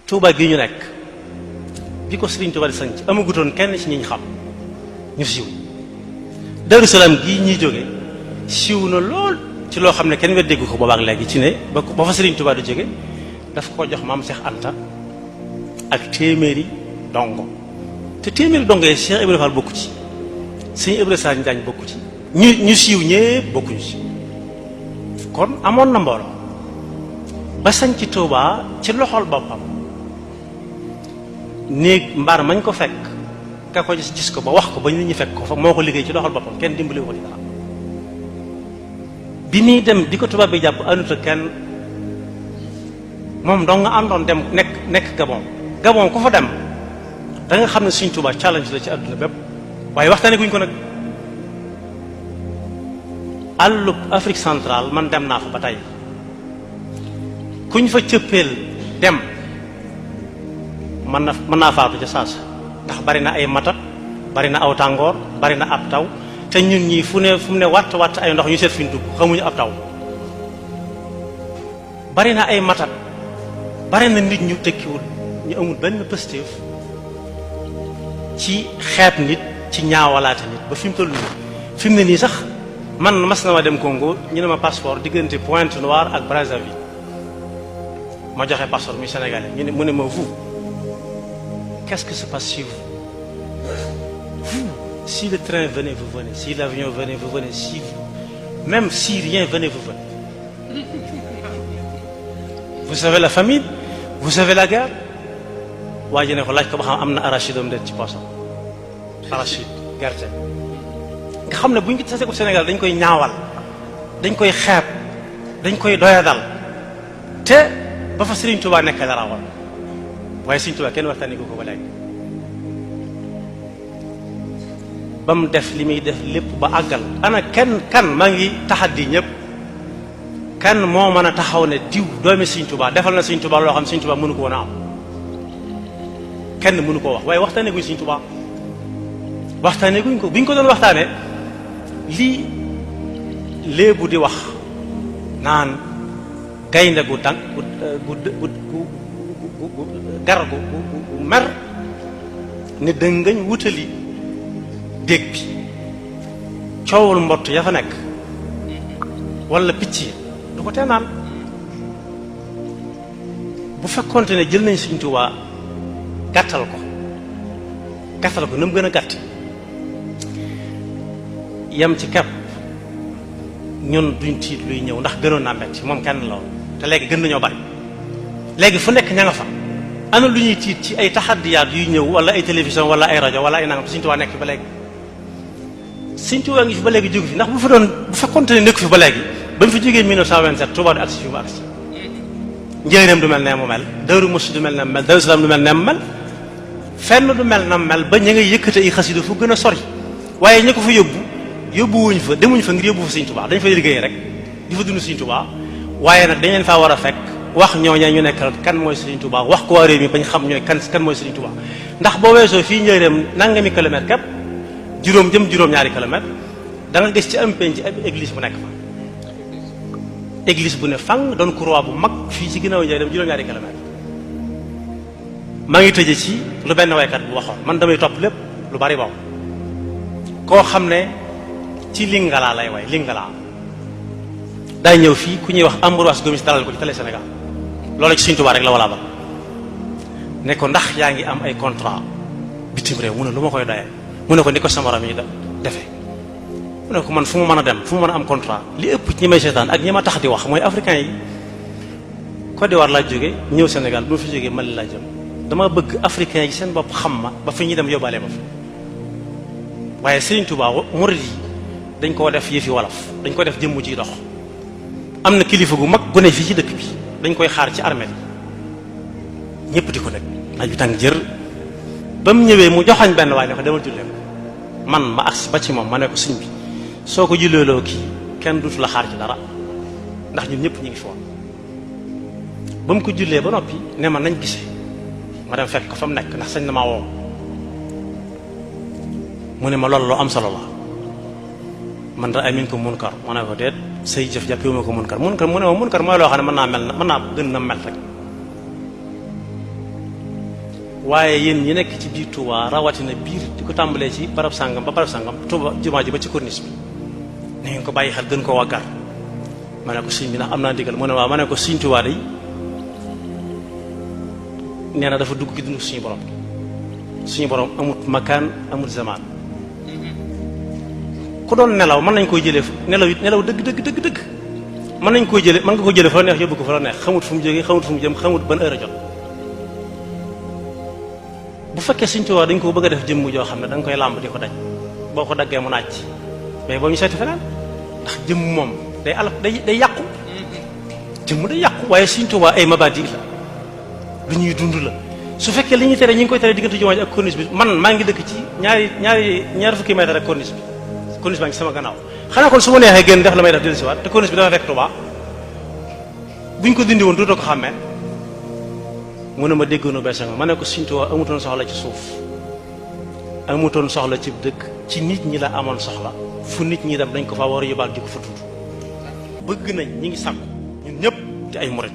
Touba gi ñu nekk bi ko Serigne Touba di sanc amagutoon kenn ci ñi ñu xam ñu siiw. Darou Salaam gii ñuy jóge siiw na lool ci loo xam ne kenn weddegu ko boobaak léegi ci ne ba fa Serigne Touba di jóge daf ko jox maam Cheikh Anta ak téeméeri dongo te téeméeri dongo yi Cheikh Ibrahima Fall bokku ci Sëñ Ibrahima Sall Njaañ bokku ci ñu siiw ñépp bokkuñu ci kon amoon na mbooloo ba sañ ci Touba ci loxol boppam néeg mbaar mañ ko fekk ka ko gis ko ba wax ko ba nit ñi fekk ko fa moo ko liggéey ci loxol boppam kenn dimbali ko ci dara bi muy dem di ko tubaab bi jàpp àndut ak kenn moom dong nga àndoon dem nekk Gabon ku fa dem da nga xam ne Sëñ Touba challenge la ci àdduna bépp waaye waxtaane guñ ko nag àllub Afrique centrale man dem naa fa ba tey kuñ fa cëppeel dem mën naa faatu ca saasa ndax bari na ay mata bari na aw tàngoor bari na ab taw te ñun ñii fu mu ne watt ay ndox ñu seet fi ñu dugg xamuñu ab taw bari na ay matat bari na nit ñu tekkiwul ñu amul benn positif ci xeeb nit ci ñaawalaate nit ba fi mu toll nii fi mu ne nii sax man mas na ma dem Congo ñu ne ma passeport diggante Pointe-Noire ak Brazzaville ma joxe passeport muy sénégalais mu ne ma vous qu'est-ce qui se passe chez vous? Si le train venait, vous venez. Si l'avion venait, vous venez. Même si rien venait, vous venez. Vous savez la famine? Vous savez la guerre? waaye ne ko laaj ko ba xam am na arachide am déet ci poosam arachide gerte nga xam ne bu ñu tasee ko Sénégal dañ koy ñaawal dañ koy xeeb dañ koy doyadal te ba fa Serigne Touba nekk dara war waaye Serigne Touba kenn waxtaanee ko ba léegi ba mu def li muy def lépp ba àggal ana kan maa ngi taxaddi ñëpp kan moo mën a taxaw ne diw doomi Serigne Touba defal na Serigne Touba loo xam Serigne Touba mënu ko woon a am kenn mënu koo wax waaye waxtaanee guñ Serigne Touba waxtaanee guñ ko buñ ko doon waxtaanee lii léebu di wax naan gaynde gu dang gar gu mer ne dëngañ wutali dégg bi coowul mbott ya fa nekk wala picc yi du ko tee naan bu fekkonte ne jël nañ Serigne Touba gàttal ko na mu gën a gàtt yem ci kepp ñun duñ tiit luy ñëw ndax gënoon naa metti moom kenn loolu te léegi gën nañoo bari léegi fu nekk ña nga fa ana lu ñuy tiit ci ay taxaddiyaat yuy ñëw wala ay télévision wala ay rajo wala ay nangam Serigne Touba nekk fi ba léegi Serigne Touba ngi fi ba léegi jógu fi ndax bu fekkonte ne nekk fi ba léegi ba mu fi jógee 1927 Touba du agsi fi mu agsi njëriñam du mel ne mu mel Daaru Muxti du mel ne mu mel Daaru Salaam du mel ne mu mel fenn du mel na mel ba ña ngay yëkkate ay xasida fu gën a sori waaye ña ko fa yóbbuwuñ fa demuñ fa ngir yóbbu fa Serigne Touba dañ fa liggéey rek di fa dund Serigne Touba waaye nag dañ leen faa war a fekk wax ñooñee ñu nekkal kan mooy Serigne Touba wax ko waa réew mi bañ xam ñooy kan mooy Serigne Touba ndax boo weesoo fii njëriñam nangami kilomètre képp juróom-ñaari kilomètre da nga gis ci am penc ci église bu nekk fa église bu ne fang doon croix bu mag fii ci ginnaaw njëriñam juróom-ñaari kilomètre maa ngi tëje ci lu benn waykat bu waxoon man damay topp lépp lu bari boobu koo xam ne ci Lingala lay way Lingala day ñëw fii ku ñuy wax Ambroise Gomis dalal ko ci télé Sénégal loolu ci Serigne Touba rek la wala ba ne ko ndax yaa ngi am ay contrat bitim réew mu ne lu ma koy doyee mu ne ko ni ko sama morom yi defee mu ne ko man fu mu mën a dem fu mu mën a am contrat li ëpp ci ñi may seetaan ak ñi ma tax di wax mooy africain yi Côte d'Ivoire laa jóge ñëw Sénégal bu ma fi jógee Mali laa jëm dama bëgg africain yi seen bopp xam ma ba fi ñuy dem yóbbaale ma fa waaye Serigne Touba murid yi dañ koo def yëfi wolof dañ ko def jëmm ciy dox am na kilifa gu mag gu ne fii ci dëkk bi dañ koy xaar ci armée bi ñëpp di ko nekk naaj bi tàng jër ba mu ñëwee mu joxañ benn waaye ne ko demal jullee ko man ma agsi ba ci moom ma ne ko sëñ bi soo ko julleeloo kii kenn dutu la xaar ci dara ndax ñun ñëpp ñu ngi fi woon ba mu ko jullee ba noppi ne ma nañ gisee ma dem fekk ko fa mu nekk ndax sañ na maa woo mu ne ma loolu loo am solo la man ra amin ko munkar ma ne ko déet say jëf jàppee ma ko munkar mu ne ma munkar mooy loo xam ne mën naa gën na mel rek waaye yéen ñi nekk ci biir Touba rawatina biir di ko tàmbalee ci barab sàngam ba barab sàngam Touba jumaa ji ba ci corniche bi na ngeen ko bàyyi xel gën ko waggar ma ne ko sëñ bi ndax am naa ndigal mu ne waaw ma ne ko sëñ Touba day nee na dafa dugg ci dundu suñu borom amut makaan amut zamaan ku doon nelaw mën nañ koy jëlee nelaw dëgg mën nañ koy jëlee mën nga ko jëlee fa la neex yóbbu ko fa la neex xamut fu mu jógee xamut fu mu jëm xamut ban heure a jot bu fekkee Sëñ Tuubaa dañ ko bëgg a def jëmm joo xam ne da nga koy làmb di ko daj boo ko daggee mu naaj mais boo ñu seeti feneen ndax jëmm moom day yàqu jëmm day yàqu waaye Sëñ Tuubaa ay mabadi la lu ñuy dund la su fekkee li ñuy tere ñi ngi koy tere diggante jumaa ji ak corniche bi man maa ngi dëkk ci ñaari fukki mètre ak corniche baa ngi sama gannaaw xanaa kon su ma neexee génn def la may def dellusiwaat te corniche bi dafa fekk Tuubaa buñ ko dindi woon dootoo ko xàmmee mu ne ma déggoonu bees ma ne ko Sëñ Tuubaa amutoon soxla ci suuf amutoon soxla ci dëkk ci nit ñi la amoon soxla fu nit ñi dem dañ ko fa war a yóbbaal di ko fa tudd bëgg nañ ñi ngi sàkku ñun ñëpp di ay murit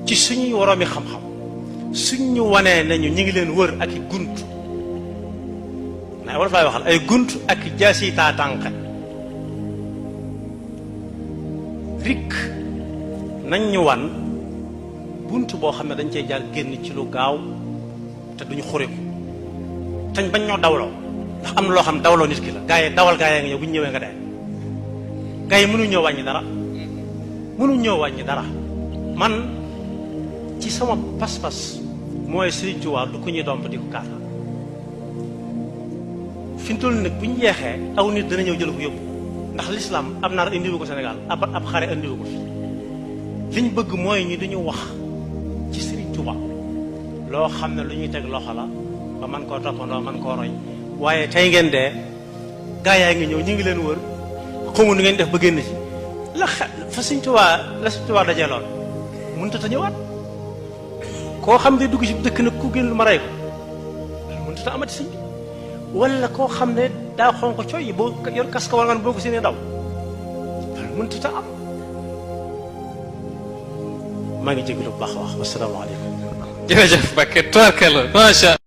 ci suñuy woroomi xam-xam suñ ñu wanee nañu ñi ngi leen wër ak i gunt na wala fay waxal ay gunt ak jaasi taatànqe rik nañ ñu wan bunt boo xam ne dañ cey jaar génn ci lu gaaw te duñu xuriku tañ bañ ñoo dawloo ndax am na loo xam dawloo nit ki la gaa yi dawal gaa yi nga ñëw bu ñu ñëwee nga dee gaa yi mënuñ ñoo wàññi dara man ci sama pas-pas mooy Sëriñ Tuubaa du ko ñuy domp di ko kaata fi mu toll nag bu ñu yeexee aw nit dana ñëw jël ko yóbbu ndax l'islam ab naar indiwu ko Sénégal ab xare indiwu ko fi liñ bëgg mooy ñu duñu wax ci Sëriñ Tuubaa loo xam ne lu ñuy teg loxo la ba man koo toppandoo man koo roy waaye tey ngeen dee gaa yaa ngi ñëw ñu ngi leen wër xamu nu ngeen def ba génn ci fa Sëriñ Tuubaa dajee lool mënut a ñëwaat koo xam ne dugg ci dëkk nag ku génn ma rey ko mënut a amati sëñ bi wala koo xam ne daa xonq coy boo yor kas ka war nga boo ko séenee daw mënut a am. maa ngi jégalu bu baax a wax wasalaamaaleykum. jërëjëf Mbacke tubaarkalla macha